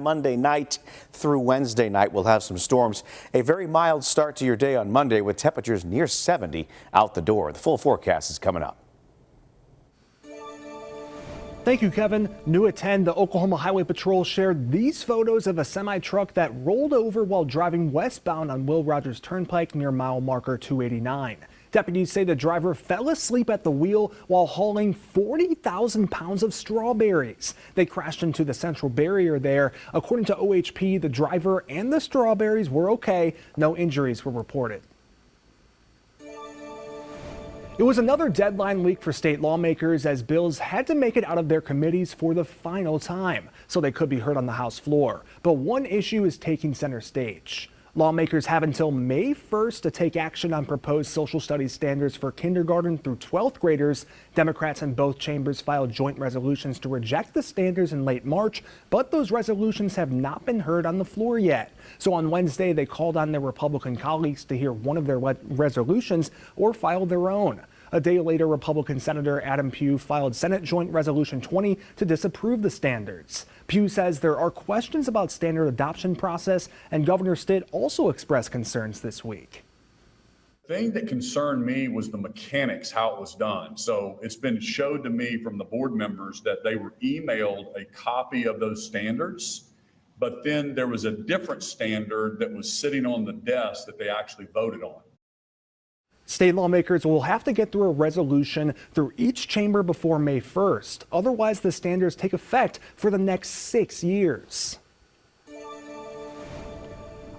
Monday night through Wednesday night, we'll have some storms. A very mild start to your day on Monday with temperatures near 70 out the door. The full forecast is coming up. Thank you, Kevin. New at 10, the Oklahoma Highway Patrol shared these photos of a semi-truck that rolled over while driving westbound on Will Rogers Turnpike near mile marker 289. Deputies say the driver fell asleep at the wheel while hauling 40,000 pounds of strawberries. They crashed into the central barrier there. According to OHP, the driver and the strawberries were okay. No injuries were reported. It was another deadline week for state lawmakers as bills had to make it out of their committees for the final time, so they could be heard on the House floor. But one issue is taking center stage. Lawmakers have until May 1st to take action on proposed social studies standards for kindergarten through 12th graders. Democrats in both chambers filed joint resolutions to reject the standards in late March, but those resolutions have not been heard on the floor yet. So on Wednesday, they called on their Republican colleagues to hear one of their resolutions or file their own. A day later, Republican Senator Adam Pugh filed Senate Joint Resolution 20 to disapprove the standards. Pugh says there are questions about standard adoption process, and Governor Stitt also expressed concerns this week. The thing that concerned me was the mechanics, how it was done. So it's been showed to me from the board members that they were emailed a copy of those standards, but then there was a different standard that was sitting on the desk that they actually voted on. State lawmakers will have to get through a resolution through each chamber before May 1st. Otherwise, the standards take effect for the next 6 years.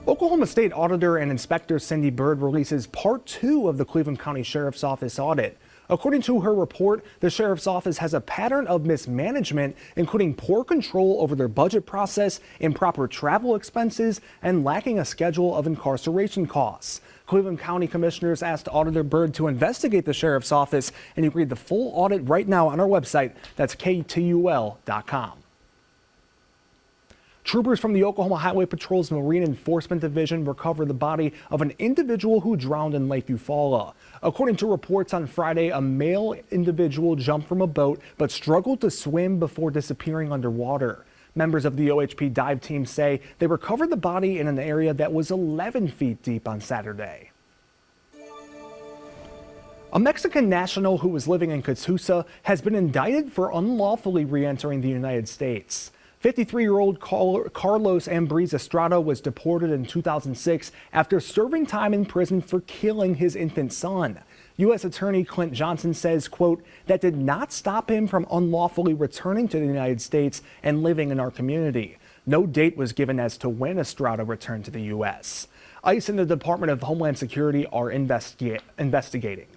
Oklahoma State Auditor and Inspector Cindy Bird releases Part 2 of the Cleveland County Sheriff's Office audit. According to her report, the Sheriff's Office has a pattern of mismanagement, including poor control over their budget process, improper travel expenses, and lacking a schedule of incarceration costs. Cleveland County Commissioners asked Auditor Bird to investigate the Sheriff's Office, and you can read the full audit right now on our website. That's KTUL.com. Troopers from the Oklahoma Highway Patrol's Marine Enforcement Division recovered the body of an individual who drowned in Lake Eufaula. According to reports on Friday, a male individual jumped from a boat but struggled to swim before disappearing underwater. Members of the OHP dive team say they recovered the body in an area that was 11 feet deep on Saturday. A Mexican national who was living in Tulsa has been indicted for unlawfully re-entering the United States. 53-year-old Carlos Ambriz Estrada was deported in 2006 after serving time in prison for killing his infant son. U.S. Attorney Clint Johnson says, quote, that did not stop him from unlawfully returning to the United States and living in our community. No date was given as to when Estrada returned to the U.S. ICE and the Department of Homeland Security are investigating.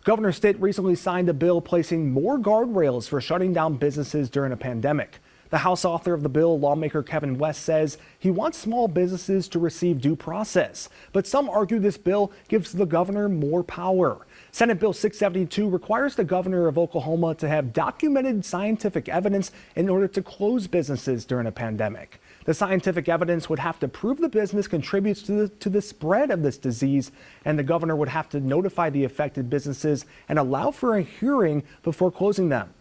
Governor Stitt recently signed a bill placing more guardrails for shutting down businesses during a pandemic. The House author of the bill, lawmaker Kevin West, says he wants small businesses to receive due process. But some argue this bill gives the governor more power. Senate Bill 672 requires the governor of Oklahoma to have documented scientific evidence in order to close businesses during a pandemic. The scientific evidence would have to prove the business contributes to the spread of this disease, and the governor would have to notify the affected businesses and allow for a hearing before closing them.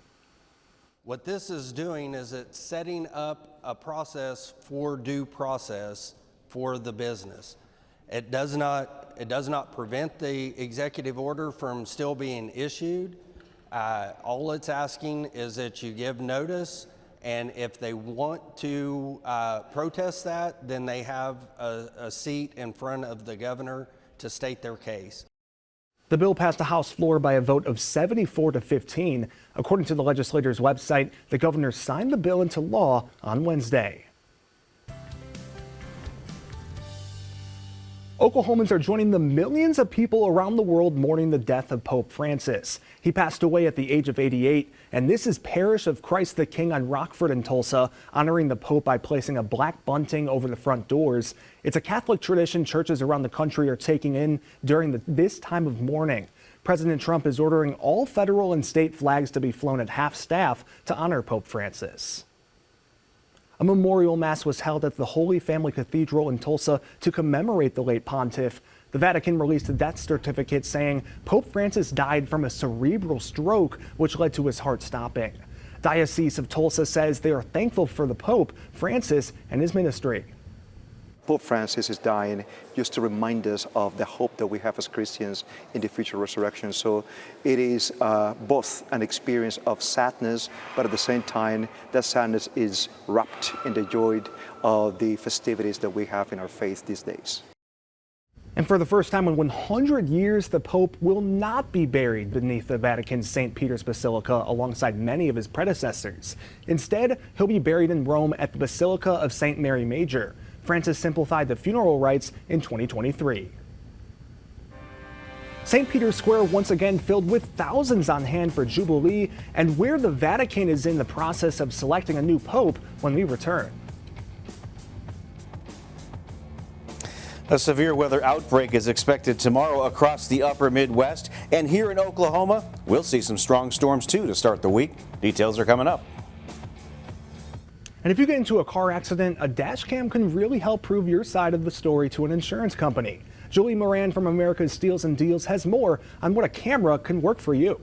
What this is doing is it's setting up a process for due process for the business. It does not prevent the executive order from still being issued. All it's asking is that you give notice, and if they want to protest that, then they have a seat in front of the governor to state their case. The bill passed the House floor by a vote of 74 to 15. According to the legislator's website, the governor signed the bill into law on Wednesday. Oklahomans are joining the millions of people around the world mourning the death of Pope Francis. He passed away at the age of 88, and this is Parish of Christ the King on Rockford in Tulsa, honoring the Pope by placing a black bunting over the front doors. It's a Catholic tradition churches around the country are taking in during this time of mourning. President Trump is ordering all federal and state flags to be flown at half-staff to honor Pope Francis. A memorial mass was held at the Holy Family Cathedral in Tulsa to commemorate the late pontiff. The Vatican released a death certificate saying Pope Francis died from a cerebral stroke, which led to his heart stopping. Diocese of Tulsa says they are thankful for the Pope Francis and his ministry. Pope Francis is dying just to remind us of the hope that we have as Christians in the future resurrection. So it is both an experience of sadness, but at the same time, that sadness is wrapped in the joy of the festivities that we have in our faith these days. And for the first time in 100 years, the Pope will not be buried beneath the Vatican's St. Peter's Basilica alongside many of his predecessors. Instead, he'll be buried in Rome at the Basilica of St. Mary Major. Francis simplified the funeral rites in 2023. St. Peter's Square once again filled with thousands on hand for Jubilee, and where the Vatican is in the process of selecting a new pope when we return. A severe weather outbreak is expected tomorrow across the upper Midwest, and here in Oklahoma, we'll see some strong storms too to start the week. Details are coming up. And if you get into a car accident, a dash cam can really help prove your side of the story to an insurance company. Julie Moran from America's Steals and Deals has more on what a camera can work for you.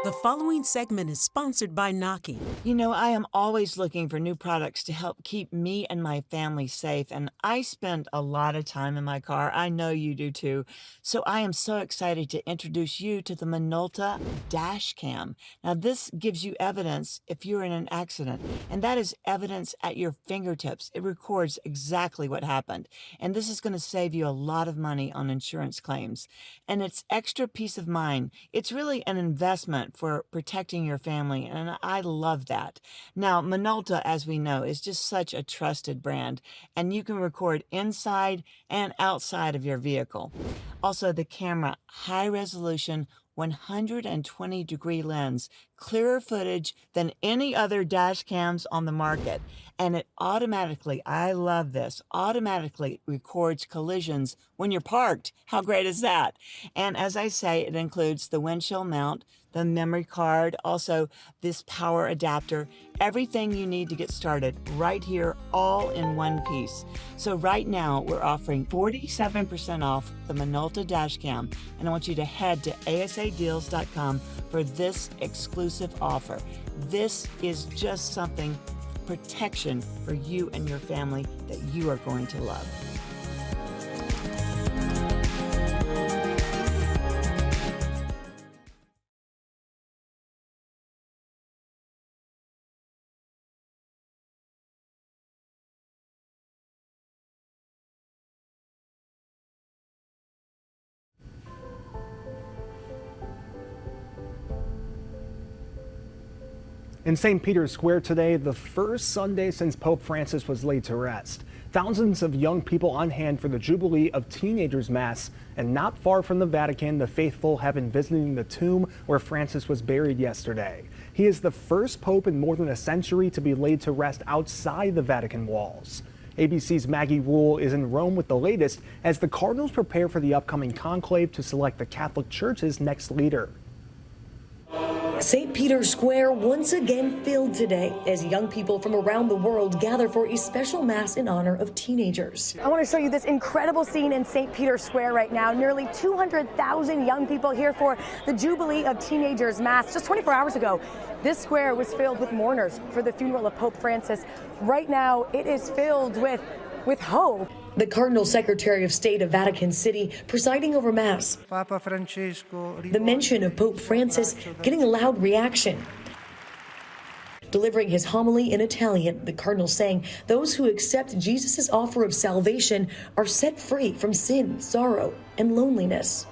The following segment is sponsored by Naki. You know, I am always looking for new products to help keep me and my family safe, and I spend a lot of time in my car. I know you do too. So I am so excited to introduce you to the Minolta Dash Cam. Now, this gives you evidence if you're in an accident, and that is evidence at your fingertips. It records exactly what happened, and this is going to save you a lot of money on insurance claims. And it's extra peace of mind. It's really an investment for protecting your family, and I love that. Now, Minolta, as we know, is just such a trusted brand, and you can record inside and outside of your vehicle. Also, the camera, high resolution, 120-degree lens, clearer footage than any other dash cams on the market. And it automatically, I love this, automatically records collisions when you're parked. How great is that? And as I say, it includes the windshield mount, the memory card, also this power adapter, everything you need to get started right here, all in one piece. So right now we're offering 47% off the Minolta Dashcam, and I want you to head to asadeals.com for this exclusive offer. This is just something, protection for you and your family that you are going to love. In St. Peter's Square today, the first Sunday since Pope Francis was laid to rest. Thousands of young people on hand for the Jubilee of Teenagers Mass, and not far from the Vatican, the faithful have been visiting the tomb where Francis was buried yesterday. He is the first pope in more than a century to be laid to rest outside the Vatican walls. ABC's Maggie Rule is in Rome with the latest as the cardinals prepare for the upcoming conclave to select the Catholic Church's next leader. St. Peter's Square once again filled today as young people from around the world gather for a special mass in honor of teenagers. I want to show you this incredible scene in St. Peter's Square right now. Nearly 200,000 young people here for the Jubilee of Teenagers Mass. Just 24 hours ago, this square was filled with mourners for the funeral of Pope Francis. Right now, it is filled with hope. The Cardinal Secretary of State of Vatican City presiding over Mass. The mention of Pope Francis getting a loud reaction. Delivering his homily in Italian, the Cardinal saying those who accept Jesus' offer of salvation are set free from sin, sorrow, and loneliness.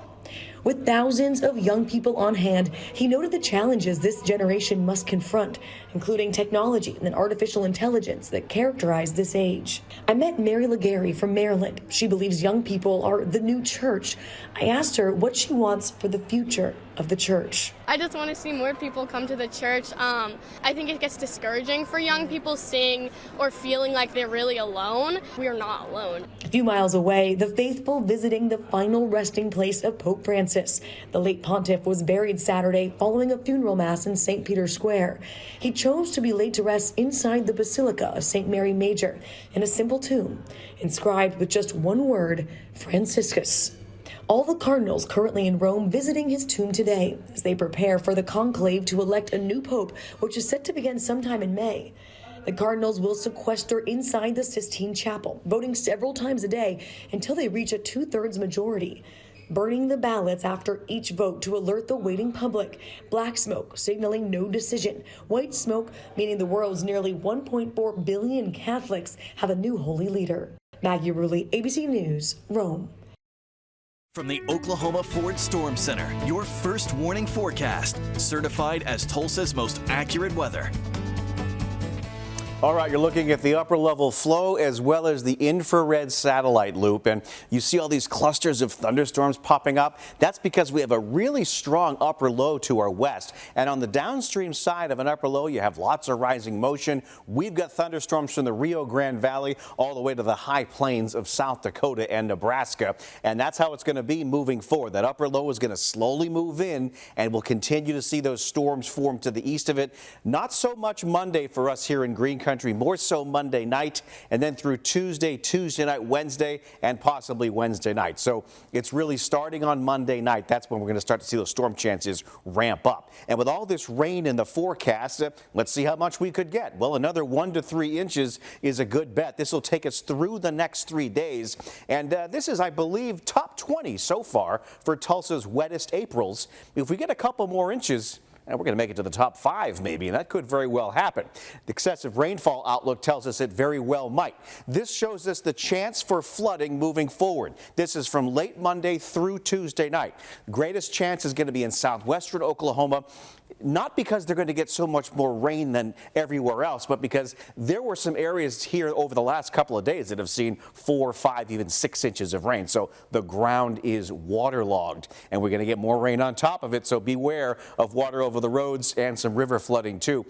With thousands of young people on hand, he noted the challenges this generation must confront, including technology and artificial intelligence that characterize this age. I met Mary Legary from Maryland. She believes young people are the new church. I asked her what she wants for the future of the church. I just want to see more people come to the church. I think it gets discouraging for young people seeing or feeling like they're really alone. We are not alone. A few miles away, the faithful visiting the final resting place of Pope Francis. The late pontiff was buried Saturday following a funeral mass in St. Peter's Square. He chose to be laid to rest inside the Basilica of St. Mary Major in a simple tomb, inscribed with just one word, Franciscus. All the cardinals currently in Rome visiting his tomb today as they prepare for the conclave to elect a new pope, which is set to begin sometime in May. The cardinals will sequester inside the Sistine Chapel, voting several times a day until they reach a 2/3 majority, burning the ballots after each vote to alert the waiting public. Black smoke signaling no decision. White smoke meaning the world's nearly 1.4 billion Catholics have a new holy leader. Maggie Rulli, ABC News, Rome. From the Oklahoma Ford Storm Center, your first warning forecast, certified as Tulsa's most accurate weather. All right, you're looking at the upper level flow as well as the infrared satellite loop, and you see all these clusters of thunderstorms popping up. That's because we have a really strong upper low to our west, and on the downstream side of an upper low you have lots of rising motion. We've got thunderstorms from the Rio Grande Valley all the way to the high plains of South Dakota and Nebraska, and that's how it's going to be moving forward. That upper low is going to slowly move in, and we'll continue to see those storms form to the east of it. Not so much Monday for us here in Green Country, more so Monday night, and then through Tuesday night, Wednesday, and possibly Wednesday night. So it's really starting on Monday night. That's when we're going to start to see those storm chances ramp up. And with all this rain in the forecast, let's see how much we could get. Well, another 1 to 3 inches is a good bet. This will take us through the next 3 days. And this is, I believe, top 20 so far for Tulsa's wettest Aprils. If we get a couple more inches, and we're going to make it to the top 5 maybe, and that could very well happen. The excessive rainfall outlook tells us it very well might. This shows us the chance for flooding moving forward. This is from late Monday through Tuesday night. The greatest chance is going to be in southwestern Oklahoma, not because they're going to get so much more rain than everywhere else, but because there were some areas here over the last couple of days that have seen 4, 5, even 6 inches of rain. So the ground is waterlogged, and we're going to get more rain on top of it. So beware of water over the roads and some river flooding too.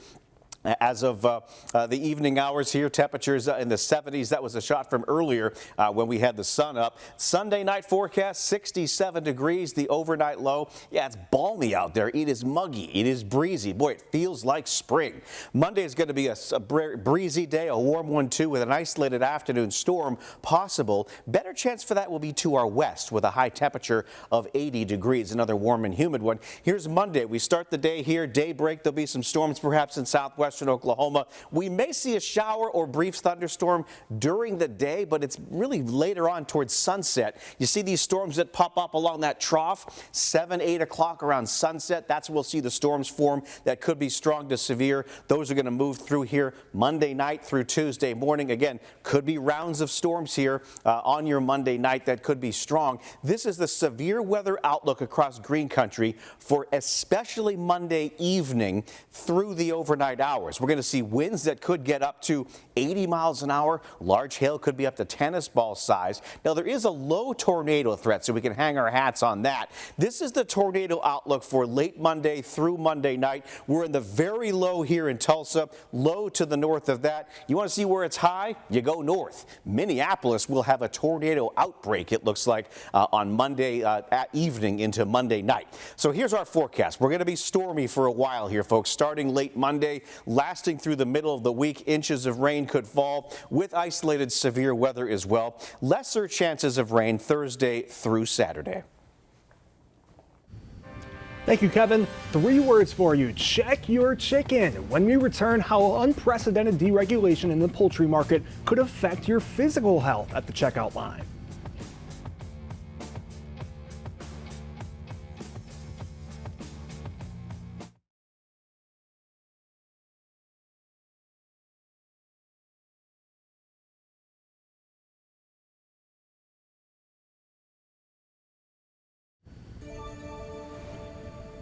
As of the evening hours here, temperatures in the 70s. That was a shot from earlier when we had the sun up. Sunday night forecast, 67 degrees, the overnight low. Yeah, it's balmy out there. It is muggy. It is breezy. Boy, it feels like spring. Monday is going to be a breezy day, a warm one too, with an isolated afternoon storm possible. Better chance for that will be to our west with a high temperature of 80 degrees, another warm and humid one. Here's Monday. We start the day here, daybreak. There'll be some storms perhaps in southwestern Oklahoma. We may see a shower or brief thunderstorm during the day, but it's really later on towards sunset. You see these storms that pop up along that trough, 7, 8 o'clock around sunset. That's when we'll see the storms form that could be strong to severe. Those are going to move through here Monday night through Tuesday morning. Again, could be rounds of storms here on your Monday night that could be strong. This is the severe weather outlook across Green Country for especially Monday evening through the overnight hours. We're going to see winds that could get up to 80 miles an hour. Large hail could be up to tennis ball size. Now, there is a low tornado threat, so we can hang our hats on that. This is the tornado outlook for late Monday through Monday night. We're in the very low here in Tulsa, low to the north of that. You want to see where it's high? You go north. Minneapolis will have a tornado outbreak, it looks like, on Monday evening into Monday night. So here's our forecast. We're going to be stormy for a while here, folks, starting late Monday, lasting through the middle of the week. Inches of rain could fall with isolated severe weather as well. Lesser chances of rain Thursday through Saturday. Thank you, Kevin. 3 words for you. Check your chicken. When we return, how unprecedented deregulation in the poultry market could affect your physical health at the checkout line.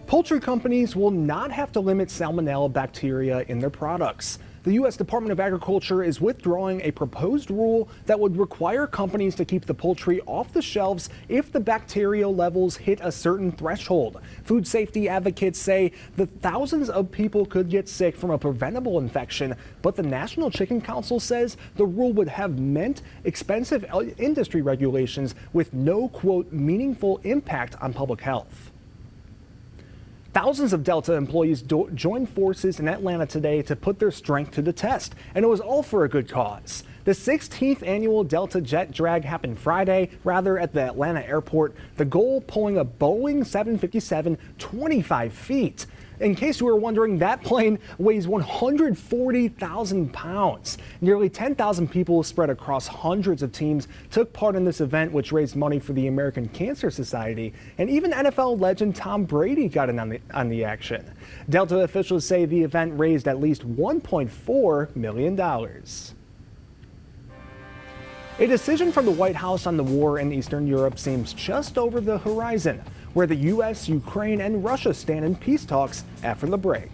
Poultry companies will not have to limit salmonella bacteria in their products. The U.S. Department of Agriculture is withdrawing a proposed rule that would require companies to keep the poultry off the shelves if the bacterial levels hit a certain threshold. Food safety advocates say that thousands of people could get sick from a preventable infection, but the National Chicken Council says the rule would have meant expensive industry regulations with no, quote, meaningful impact on public health. Thousands of Delta employees joined forces in Atlanta today to put their strength to the test, and it was all for a good cause. The 16th annual Delta jet drag happened Friday, at the Atlanta airport. The goal, pulling a Boeing 757 25 feet. In case you were wondering, that plane weighs 140,000 pounds. Nearly 10,000 people spread across hundreds of teams took part in this event, which raised money for the American Cancer Society. And even NFL legend Tom Brady got in on the action. Delta officials say the event raised at least $1.4 million. A decision from the White House on the war in Eastern Europe seems just over the horizon, where the U.S., Ukraine, and Russia stand in peace talks after the break.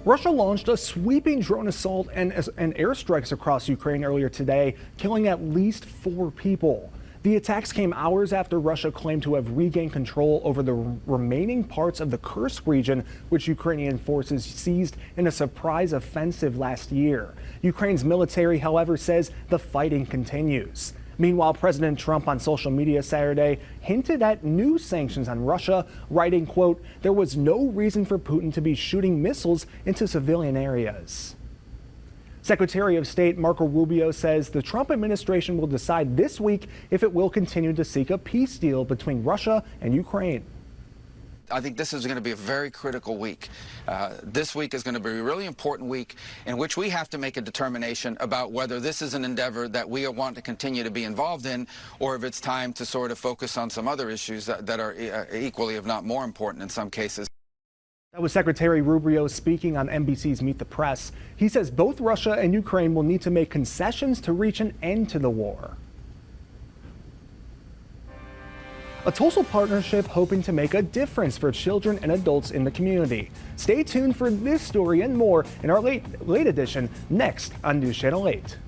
Russia launched a sweeping drone assault and airstrikes across Ukraine earlier today, killing at least 4 people. The attacks came hours after Russia claimed to have regained control over the remaining parts of the Kursk region, which Ukrainian forces seized in a surprise offensive last year. Ukraine's military, however, says the fighting continues. Meanwhile, President Trump on social media Saturday hinted at new sanctions on Russia, writing, quote, "There was no reason for Putin to be shooting missiles into civilian areas." Secretary of State Marco Rubio says the Trump administration will decide this week if it will continue to seek a peace deal between Russia and Ukraine. I think this is going to be a very critical week. This week is going to be a really important week in which we have to make a determination about whether this is an endeavor that we want to continue to be involved in, or if it's time to sort of focus on some other issues that are equally, if not more important in some cases. That was Secretary Rubio speaking on NBC's Meet the Press. He says both Russia and Ukraine will need to make concessions to reach an end to the war. A Tulsa partnership hoping to make a difference for children and adults in the community. Stay tuned for this story and more in our late edition next on News Channel 8.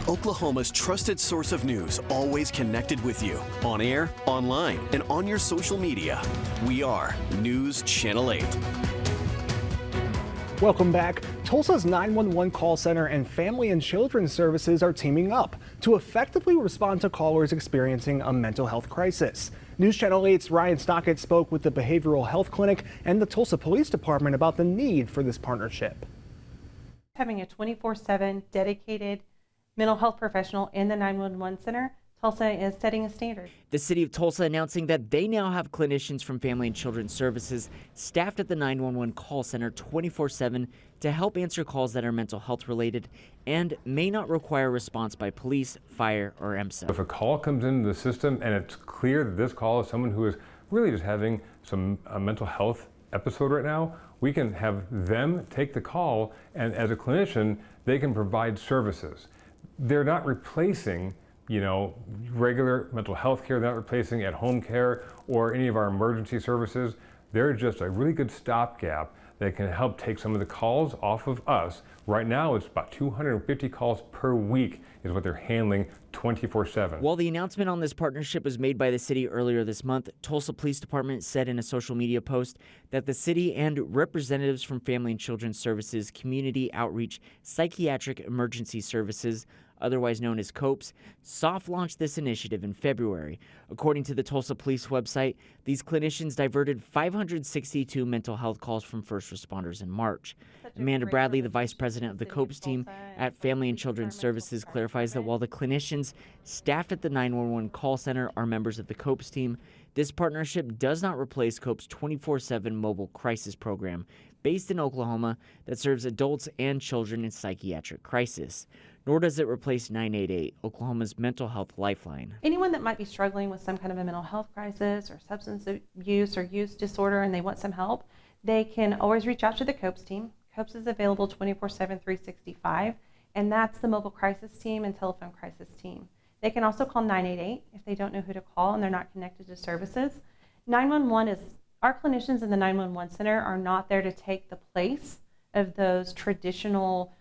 Oklahoma's trusted source of news, always connected with you, on air, online, and on your social media. We are News Channel 8. Welcome back. Tulsa's 911 call center and Family and Children's Services are teaming up to effectively respond to callers experiencing a mental health crisis. News Channel 8's Ryan Stockett spoke with the Behavioral Health Clinic and the Tulsa Police Department about the need for this partnership. Having a 24/7 dedicated mental health professional in the 911 center, Tulsa is setting a standard. The city of Tulsa announcing that they now have clinicians from Family and Children's Services staffed at the 911 call center 24/7 to help answer calls that are mental health related and may not require response by police, fire, or EMSA. If a call comes into the system and it's clear that this call is someone who is really just having a mental health episode right now, we can have them take the call, and as a clinician, they can provide services. They're not replacing, regular mental health care. They're not replacing at-home care or any of our emergency services. They're just a really good stopgap that can help take some of the calls off of us. Right now, it's about 250 calls per week is what they're handling 24/7. While the announcement on this partnership was made by the city earlier this month, Tulsa Police Department said in a social media post that the city and representatives from Family and Children's Services, Community Outreach, Psychiatric Emergency Services, otherwise known as COPES, soft launched this initiative in February. According to the Tulsa Police website, these clinicians diverted 562 mental health calls from first responders in March. Amanda Bradley, the vice president of the COPES team at Family and Children's Services, clarifies that while the clinicians staffed at the 911 call center are members of the COPES team, this partnership does not replace COPES' 24/7 mobile crisis program based in Oklahoma that serves adults and children in psychiatric crisis. Nor does it replace 988, Oklahoma's mental health lifeline. Anyone that might be struggling with some kind of a mental health crisis or substance abuse or use disorder and they want some help, they can always reach out to the COPES team. COPES is available 24/7, 365, and that's the mobile crisis team and telephone crisis team. They can also call 988 if they don't know who to call and they're not connected to services. 911 is, our clinicians in the 911 center are not there to take the place of those traditional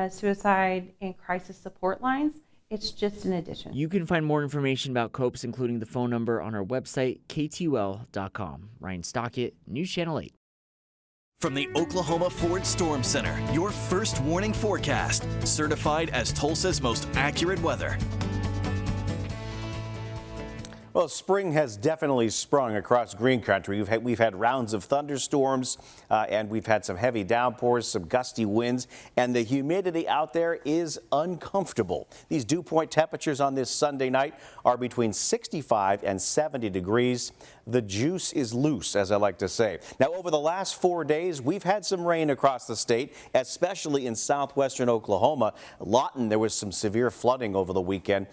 suicide and crisis support lines. It's just an addition. You can find more information about COPES, including the phone number, on our website, KTUL.com. Ryan Stockett, News Channel 8. From the Oklahoma Ford Storm Center, your first warning forecast, certified as Tulsa's most accurate weather. Well, spring has definitely sprung across green country. We've had rounds of thunderstorms and we've had some heavy downpours, some gusty winds, and the humidity out there is uncomfortable. These dew point temperatures on this Sunday night are between 65 and 70 degrees. The juice is loose, as I like to say. Now, over the last 4 days, we've had some rain across the state, especially in southwestern Oklahoma. Lawton, there was some severe flooding over the weekend.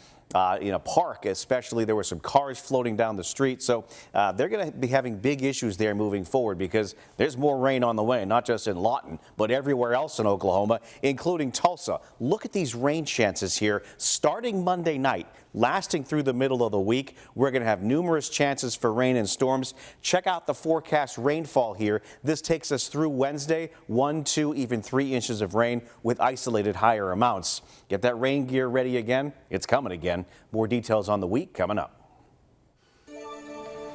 In a park, especially, there were some cars floating down the street. So they're going to be having big issues there moving forward because there's more rain on the way, not just in Lawton, but everywhere else in Oklahoma, including Tulsa. Look at these rain chances here starting Monday night, lasting through the middle of the week. We're going to have numerous chances for rain and storms. Check out the forecast rainfall here. This takes us through Wednesday, 1, 2, even 3 inches of rain with isolated higher amounts. Get that rain gear ready again. It's coming again. More details on the week coming up.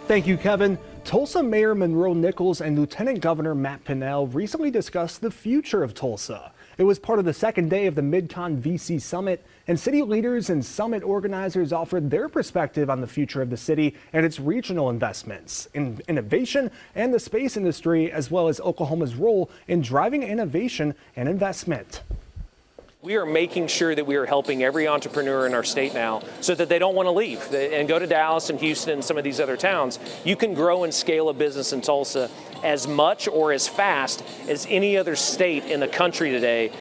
Thank you, Kevin. Tulsa Mayor Monroe Nichols and Lieutenant Governor Matt Pinnell recently discussed the future of Tulsa. It was part of the second day of the MidCon VC Summit, and city leaders and summit organizers offered their perspective on the future of the city and its regional investments in innovation and the space industry, as well as Oklahoma's role in driving innovation and investment. We are making sure that we are helping every entrepreneur in our state now so that they don't want to leave and go to Dallas and Houston and some of these other towns. You can grow and scale a business in Tulsa as much or as fast as any other state in the country today.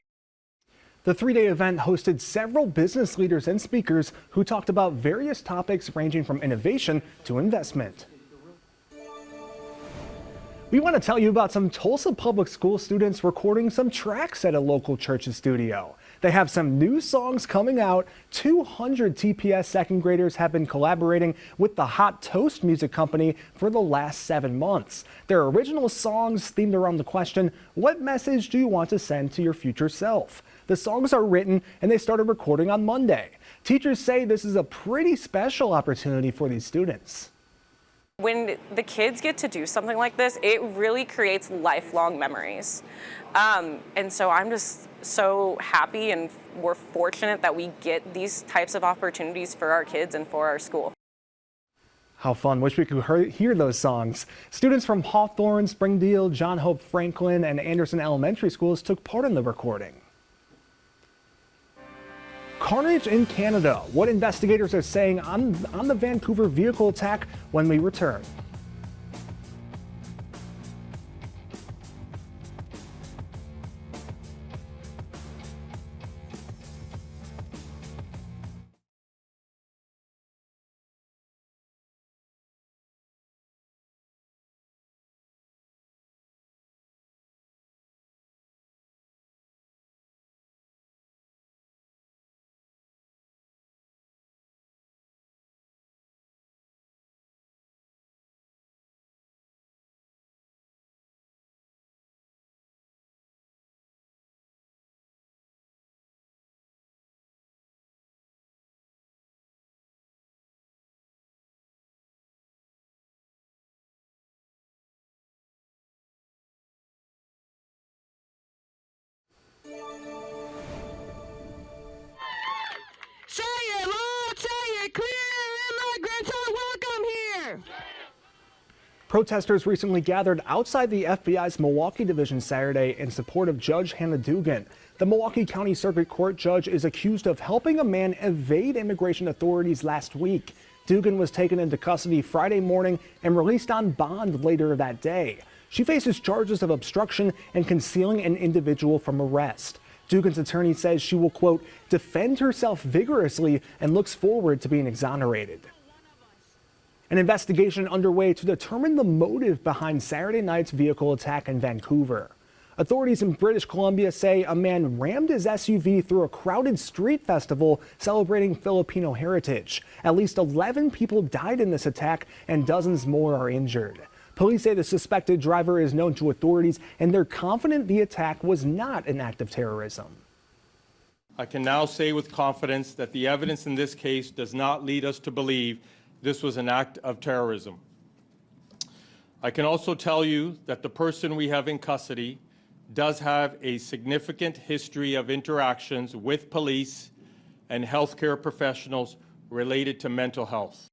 The 3-day event hosted several business leaders and speakers who talked about various topics ranging from innovation to investment. We want to tell you about some Tulsa public school students recording some tracks at a local church's studio. They have some new songs coming out. 200 TPS second graders have been collaborating with the Hot Toast Music Company for the last 7 months. Their original songs themed around the question, what message do you want to send to your future self? The songs are written and they started recording on Monday. Teachers say this is a pretty special opportunity for these students. When the kids get to do something like this, it really creates lifelong memories. And so I'm just so happy, and we're fortunate that we get these types of opportunities for our kids and for our school. How fun. Wish we could hear those songs. Students from Hawthorne, Springdale, John Hope Franklin, and Anderson Elementary Schools took part in the recording. Carnage in Canada. What investigators are saying on the Vancouver vehicle attack when we return. Protesters recently gathered outside the FBI's Milwaukee division Saturday in support of Judge Hannah Dugan. The Milwaukee County Circuit Court judge is accused of helping a man evade immigration authorities last week. Dugan was taken into custody Friday morning and released on bond later that day. She faces charges of obstruction and concealing an individual from arrest. Dugan's attorney says she will, quote, defend herself vigorously and looks forward to being exonerated. An investigation underway to determine the motive behind Saturday night's vehicle attack in Vancouver. Authorities in British Columbia say a man rammed his SUV through a crowded street festival celebrating Filipino heritage. At least 11 people died in this attack and dozens more are injured. Police say the suspected driver is known to authorities and they're confident the attack was not an act of terrorism. I can now say with confidence that the evidence in this case does not lead us to believe this was an act of terrorism. I can also tell you that the person we have in custody does have a significant history of interactions with police and healthcare professionals related to mental health.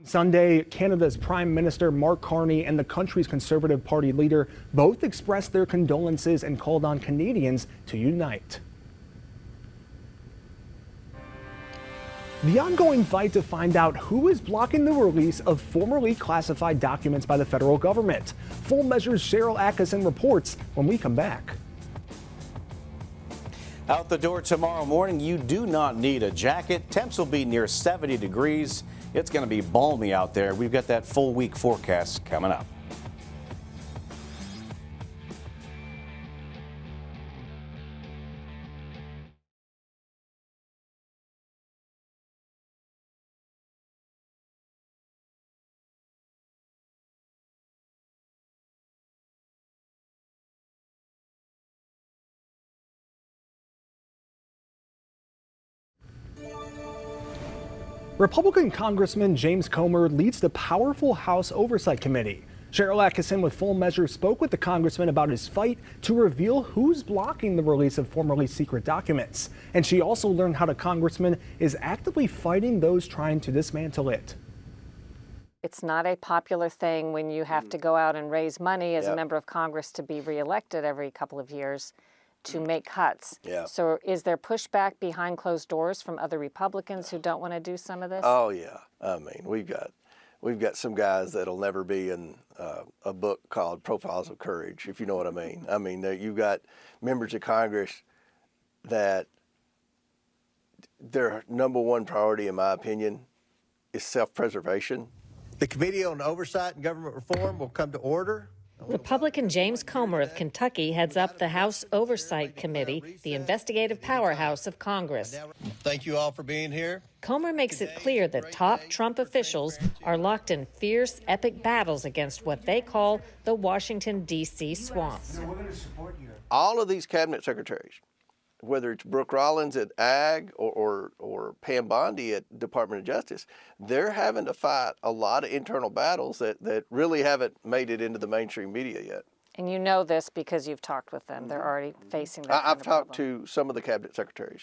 Sunday, Canada's Prime Minister Mark Carney and the country's Conservative Party leader both expressed their condolences and called on Canadians to unite. The ongoing fight to find out who is blocking the release of formerly classified documents by the federal government. Full Measure's Cheryl Atkinson reports when we come back. Out the door tomorrow morning, you do not need a jacket. Temps will be near 70 degrees. It's going to be balmy out there. We've got that full week forecast coming up. Republican Congressman James Comer leads the powerful House Oversight Committee. Cheryl Atkinson with Full Measure spoke with the congressman about his fight to reveal who's blocking the release of formerly secret documents. And she also learned how the congressman is actively fighting those trying to dismantle it. It's not a popular thing when you have to go out and raise money as a member of Congress to be reelected every couple of years to make cuts. So is there pushback behind closed doors from other Republicans who don't want to do some of this? Oh yeah, I mean we've got some guys that'll never be in a book called Profiles of Courage, if you know what I mean. I mean you've got members of Congress that their number one priority, in my opinion, is self-preservation. The Committee on Oversight and Government Reform will come to order. Republican James Comer of Kentucky heads up the House Oversight Committee, the investigative powerhouse of Congress. Thank you all for being here. Comer makes it clear that top Trump officials are locked in fierce, epic battles against what they call the Washington, D.C. swamp. All of these cabinet secretaries, whether it's Brooke Rollins at Ag or Pam Bondi at Department of Justice, they're having to fight a lot of internal battles that really haven't made it into the mainstream media yet. And you know this because you've talked with them. They're already facing that. I've talked to some of the cabinet secretaries.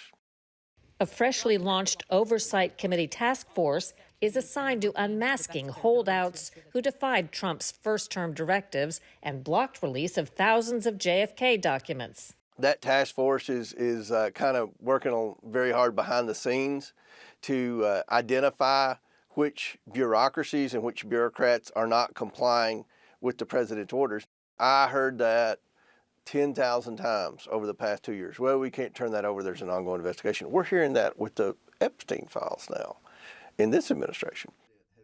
A freshly launched Oversight Committee task force is assigned to unmasking holdouts who defied Trump's first-term directives and blocked release of thousands of JFK documents. That task force is kind of working on very hard behind the scenes to identify which bureaucracies and which bureaucrats are not complying with the president's orders. I heard that 10,000 times over the past 2 years. Well, we can't turn that over. There's an ongoing investigation. We're hearing that with the Epstein files now in this administration.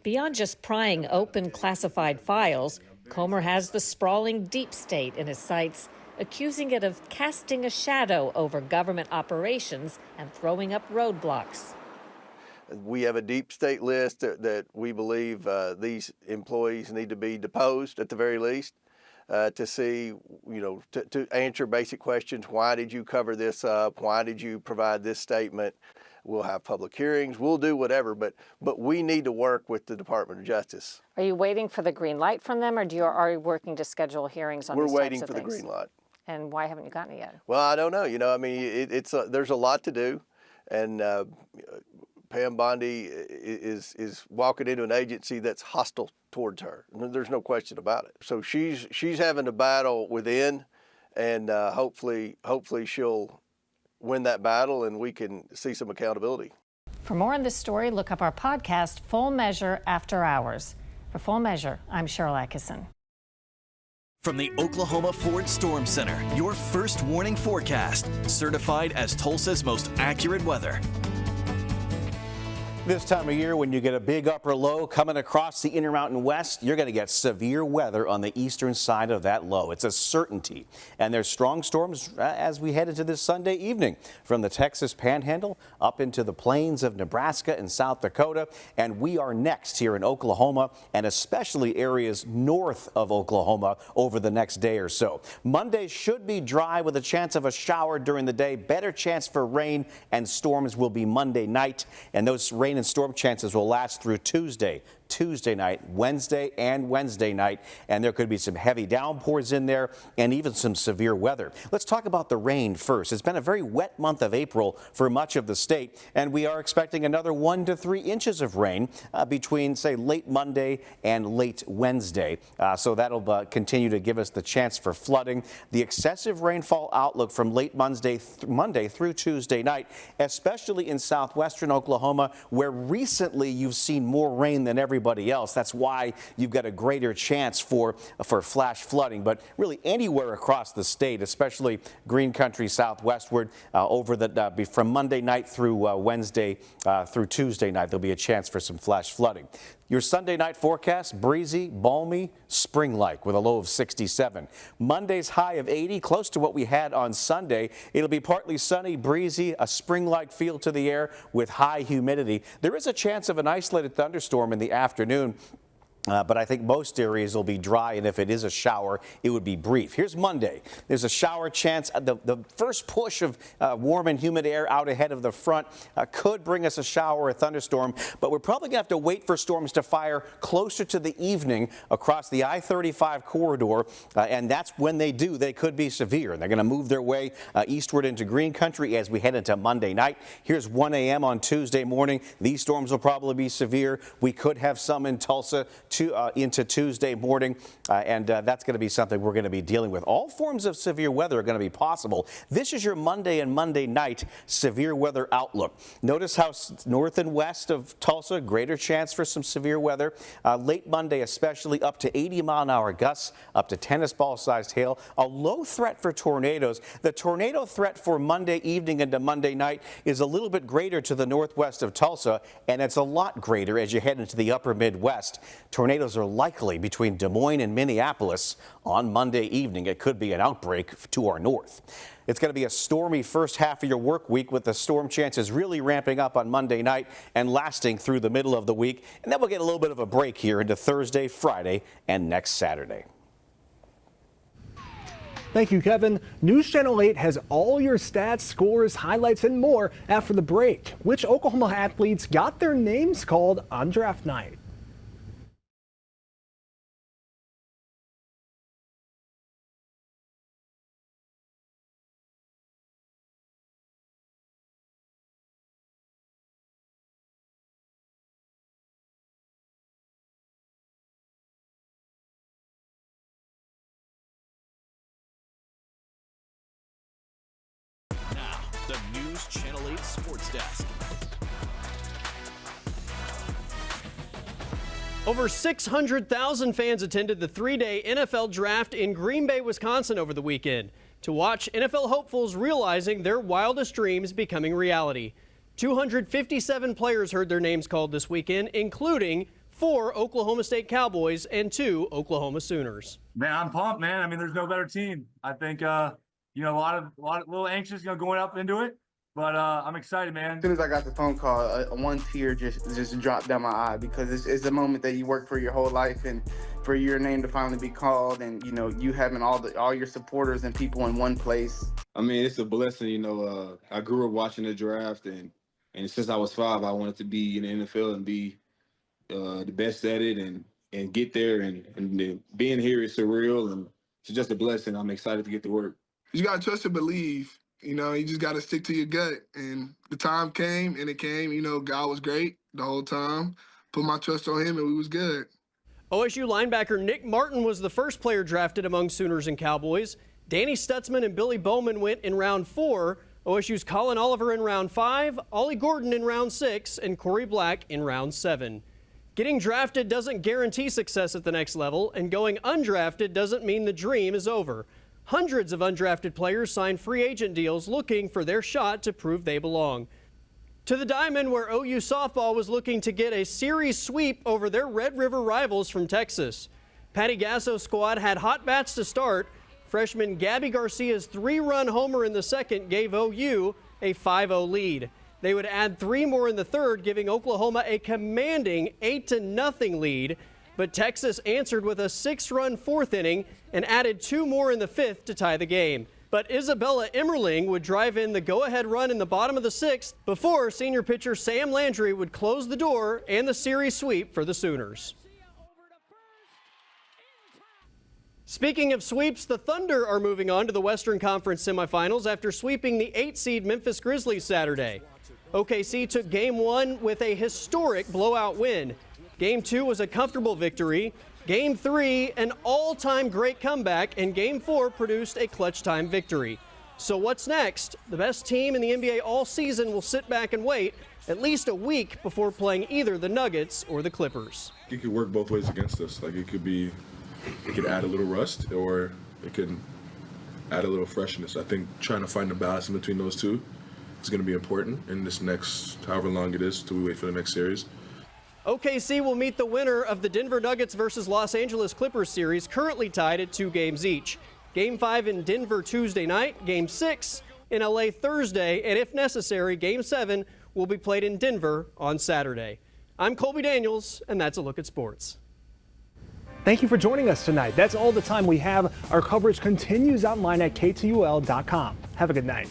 Beyond just prying open classified files, Comer has the sprawling deep state in his sights, accusing it of casting a shadow over government operations and throwing up roadblocks. We have a deep state list that we believe these employees need to be deposed at the very least to see, to answer basic questions. Why did you cover this up? Why did you provide this statement? We'll have public hearings. We'll do whatever, but we need to work with the Department of Justice. Are you waiting for the green light from them, or are you working to schedule hearings on these types of things? We're waiting for the green light. And why haven't you gotten it yet? Well, I don't know. I mean, there's a lot to do, and Pam Bondi is walking into an agency that's hostile towards her. There's no question about it. So she's having to battle within, and hopefully she'll win that battle and we can see some accountability. For more on this story, look up our podcast, Full Measure After Hours. For Full Measure, I'm Cheryl Atkinson. From the Oklahoma Ford Storm Center, your first warning forecast, certified as Tulsa's most accurate weather. This time of year, when you get a big upper low coming across the Intermountain West, you're going to get severe weather on the eastern side of that low. It's a certainty. And there's strong storms as we head into this Sunday evening from the Texas Panhandle up into the plains of Nebraska and South Dakota. And we are next here in Oklahoma, and especially areas north of Oklahoma over the next day or so. Monday should be dry with a chance of a shower during the day. Better chance for rain and storms will be Monday night, and those rain and storm chances will last through Tuesday night, Wednesday night, and there could be some heavy downpours in there and even some severe weather. Let's talk about the rain first. It's been a very wet month of April for much of the state, and we are expecting another 1 to 3 inches of rain between, say, late Monday and late Wednesday. So that'll continue to give us the chance for flooding. The excessive rainfall outlook from late Monday through Tuesday night, especially in southwestern Oklahoma, where recently you've seen more rain than everybody else. That's why you've got a greater chance for flash flooding. But really anywhere across the state, especially Green Country southwestward, from Monday night through Wednesday through Tuesday night, there'll be a chance for some flash flooding. Your Sunday night forecast, breezy, balmy, spring-like with a low of 67. Monday's high of 80, close to what we had on Sunday. It'll be partly sunny, breezy, a spring-like feel to the air with high humidity. There is a chance of an isolated thunderstorm in the afternoon. But I think most areas will be dry, and if it is a shower, it would be brief. Here's Monday. There's a shower chance. The first push of warm and humid air out ahead of the front could bring us a shower or a thunderstorm, but we're probably going to have to wait for storms to fire closer to the evening across the I-35 corridor, and that's when they do. They could be severe, and they're going to move their way eastward into Green Country as we head into Monday night. Here's 1 a.m. on Tuesday morning. These storms will probably be severe. We could have some in Tulsa into Tuesday morning, and that's going to be something we're going to be dealing with. All forms of severe weather are going to be possible. This is your Monday and Monday night severe weather outlook. Notice how north and west of Tulsa, greater chance for some severe weather. Late Monday especially, up to 80-mile-an-hour gusts, up to tennis ball-sized hail. A low threat for tornadoes. The tornado threat for Monday evening into Monday night is a little bit greater to the northwest of Tulsa, and it's a lot greater as you head into the upper Midwest. Tornadoes are likely between Des Moines and Minneapolis on Monday evening. It could be an outbreak to our north. It's going to be a stormy first half of your work week, with the storm chances really ramping up on Monday night and lasting through the middle of the week. And then we'll get a little bit of a break here into Thursday, Friday, and next Saturday. Thank you, Kevin. News Channel 8 has all your stats, scores, highlights, and more after the break. Which Oklahoma athletes got their names called on draft night? The News Channel 8 Sports Desk. Over 600,000 fans attended the 3-day NFL Draft in Green Bay, Wisconsin over the weekend to watch NFL hopefuls realizing their wildest dreams becoming reality. 257 players heard their names called this weekend, including 4 Oklahoma State Cowboys and 2 Oklahoma Sooners. Man, I'm pumped, man. I mean, there's no better team. I think, a lot of little anxious, going up into it, but I'm excited, man. As soon as I got the phone call, one tear just dropped down my eye, because it's a moment that you work for your whole life, and for your name to finally be called, and you having all your supporters and people in one place. I mean, it's a blessing. I grew up watching the draft, and since I was 5, I wanted to be in the NFL and be the best at it, and get there, and being here is surreal, and it's just a blessing. I'm excited to get to work. You got to trust and believe You know, you just got to stick to your gut. And the time came, and it came. You know, God was great the whole time. Put my trust on him, and we was good. OSU linebacker Nick Martin was the first player drafted among Sooners and Cowboys. Danny Stutzman and Billy Bowman went in round 4. OSU's Colin Oliver in round 5, Ollie Gordon in round 6, and Corey Black in round 7. Getting drafted doesn't guarantee success at the next level, and going undrafted doesn't mean the dream is over. Hundreds of undrafted players sign free agent deals looking for their shot to prove they belong. To the diamond, where OU softball was looking to get a series sweep over their Red River rivals from Texas. Patty Gasso's squad had hot bats to start. Freshman Gabby Garcia's 3-run homer in the second gave OU a 5-0 lead. They would add 3 more in the third, giving Oklahoma a commanding 8-0 lead. But Texas answered with a 6-run fourth inning and added 2 more in the fifth to tie the game. But Isabella Emmerling would drive in the go-ahead run in the bottom of the 6th before senior pitcher Sam Landry would close the door and the series sweep for the Sooners. Speaking of sweeps, the Thunder are moving on to the Western Conference semifinals after sweeping the 8-seed Memphis Grizzlies Saturday. OKC took Game 1 with a historic blowout win. Game 2 was a comfortable victory. Game 3, an all-time great comeback, and Game 4 produced a clutch-time victory. So what's next? The best team in the NBA all season will sit back and wait at least a week before playing either the Nuggets or the Clippers. It could work both ways against us. Like it could add a little rust, or it could add a little freshness. I think trying to find a balance in between those two is going to be important in this next, however long it is till we wait for the next series. OKC will meet the winner of the Denver Nuggets versus Los Angeles Clippers series, currently tied at 2 games each. Game 5 in Denver Tuesday night, Game 6 in LA Thursday, and if necessary, Game 7 will be played in Denver on Saturday. I'm Colby Daniels, and that's a look at sports. Thank you for joining us tonight. That's all the time we have. Our coverage continues online at KTUL.com. Have a good night.